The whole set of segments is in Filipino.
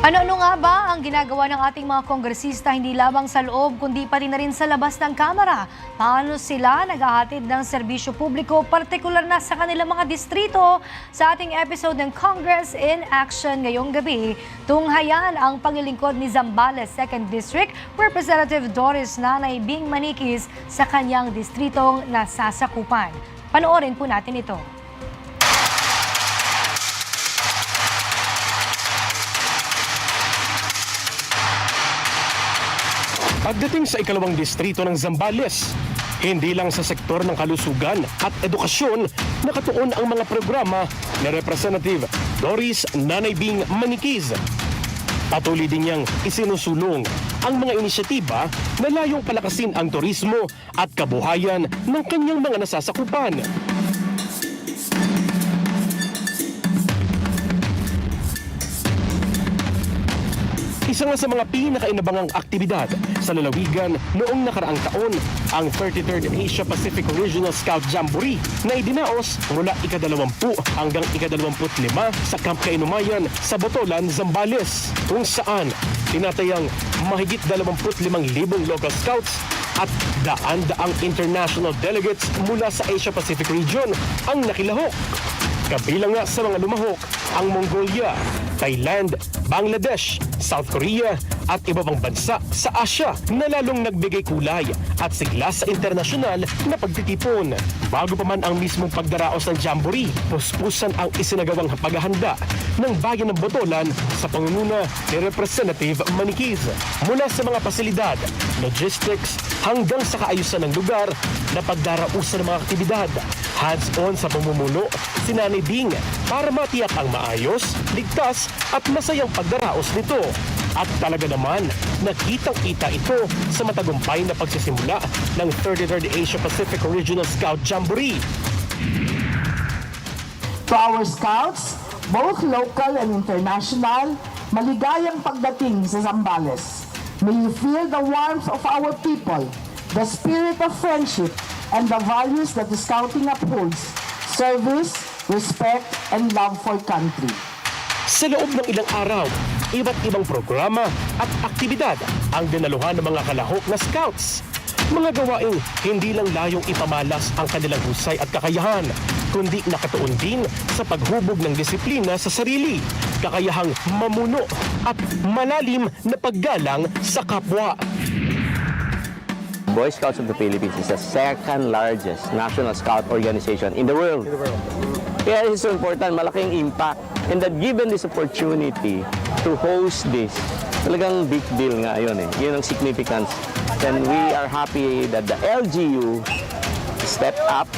Ano-ano nga ba ang ginagawa ng ating mga kongresista hindi lamang sa loob kundi pati na rin sa labas ng Kamara? Paano sila naghahatid ng serbisyo publiko, partikular na sa kanilang mga distrito? Sa ating episode ng Congress in Action ngayong gabi, tunghayan ang paglilingkod ni Zambales 2nd District Representative Doris Nanay Bing Maniquis sa kanyang distritong nasasakupan. Panoorin po natin ito. Pagdating sa ikalawang distrito ng Zambales, hindi lang sa sektor ng kalusugan at edukasyon nakatuon ang mga programa ni Representative Doris Nanay Bing Maniquis. Patuloy din niyang isinusulong ang mga inisyatiba na layong palakasin ang turismo at kabuhayan ng kanyang mga nasasakupan. Isa nga sa mga pinakainabangang aktibidad sa lalawigan noong nakaraang taon ang 33rd Asia Pacific Regional Scout Jamboree na idinaos mula ika-20 hanggang ika-25 sa Camp Kainumayan sa Botolan, Zambales, kung saan tinatayang mahigit 25,000 local scouts at daan-daang international delegates mula sa Asia Pacific region ang nakilahok. Kabilang nga sa mga lumahok ang Mongolia, Thailand, Bangladesh, South Korea at iba pang bansa sa Asia na lalong nagbigay kulay at sigla sa internasyonal na pagtitipon. Bago pa man ang mismong pagdaraos ng Jamboree, puspusan ang isinagawang paghahanda ng bayan ng Botolan sa pangunguna ni Representative Maniquis. Mula sa mga pasilidad, logistics hanggang sa kaayusan ng lugar na pagdarausan ng mga aktibidad, hands-on sa pamumuno si Nanay Bing para matiyak ang maayos, ligtas at masayang pagdaraos nito. At talaga naman, nakitang-kita ito sa matagumpay na pagsisimula ng 33rd Asia Pacific Regional Scout Jamboree. To our scouts, both local and international, maligayang pagdating sa Zambales. May you feel the warmth of our people, the spirit of friendship, and the values that the scouting upholds: service, respect, and love for country. Sa loob ng ilang araw, iba't ibang programa at aktibidad ang dinaluhan ng mga kalahok na scouts. Mga gawaing hindi lang layong ipamalas ang kanilang husay at kakayahan, kundi nakatuon din sa paghubog ng disiplina sa sarili, kakayahang mamuno at malalim na paggalang sa kapwa. Boy Scouts of the Philippines is the second largest national scout organization in the world. Kaya it's so important, malaking impact. And that given this opportunity to host this, talagang big deal nga yun eh. Yun ang significance. And we are happy that the LGU stepped up.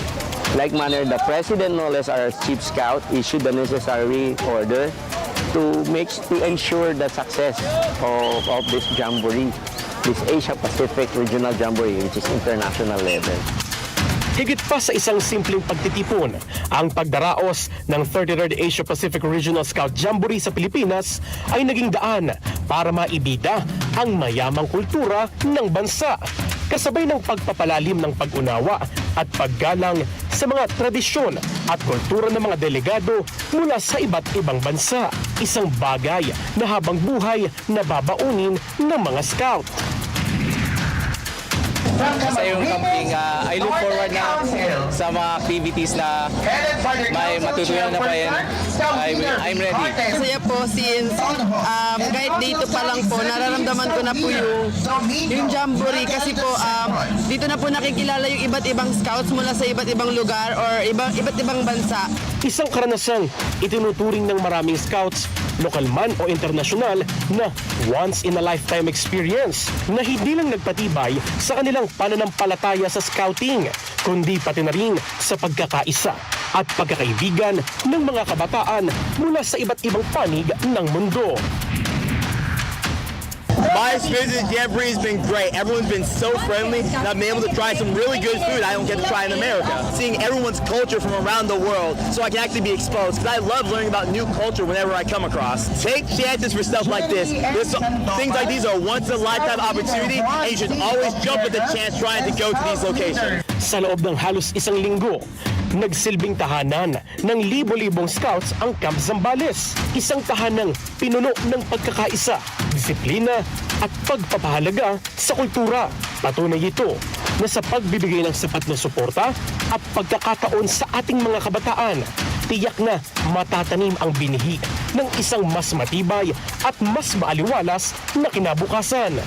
Like manner, the President, no less our Chief Scout, issued the necessary order to ensure the success of this Jamboree, this Asia Pacific Regional Jamboree, which is international level. Higit pa sa isang simpleng pagtitipon, ang pagdaraos ng 33rd Asia Pacific Regional Scout Jamboree sa Pilipinas ay naging daan para maibida ang mayamang kultura ng bansa, kasabay ng pagpapalalim ng pag-unawa at paggalang sa mga tradisyon at kultura ng mga delegado mula sa iba't ibang bansa. Isang bagay na habang buhay na babaunin ng mga scout. Sa iyong camping, I look forward na sa mga activities na may matutunan na pa yan. I'm ready. Masaya po since kahit dito pa lang po, nararamdaman ko na po yung Jamboree kasi po dito na po nakikilala yung iba't ibang scouts mula sa iba't ibang lugar or iba't ibang bansa. Isang karanasang itinuturing ng maraming scouts, lokal man o internasyonal, na once-in-a-lifetime experience na hindi lang nagpatibay sa kanilang pananampalataya sa scouting, kundi pati na rin sa pagkakaisa at pagkakaibigan ng mga kabataan mula sa iba't ibang panig ng mundo. My experience at Jamboree has been great. Everyone's been so friendly, and I've been able to try some really good food I don't get to try in America. Seeing everyone's culture from around the world, so I can actually be exposed, because I love learning about new culture whenever I come across. Take chances for stuff like this. Things like these are a once-in-a-lifetime opportunity, and you should always jump at the chance trying to go to these locations. Sa loob ng halos isang linggo, Nagsilbing tahanan ng libo-libong scouts ang Camp Zambales. Isang tahanang pinuno ng pagkakaisa, disiplina at pagpapahalaga sa kultura. Patunay ito na sa pagbibigay ng sapat na suporta at pagkakataon sa ating mga kabataan, tiyak na matatanim ang binihi ng isang mas matibay at mas maaliwalas na kinabukasan.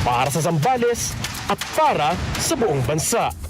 Para sa Zambales at para sa buong bansa.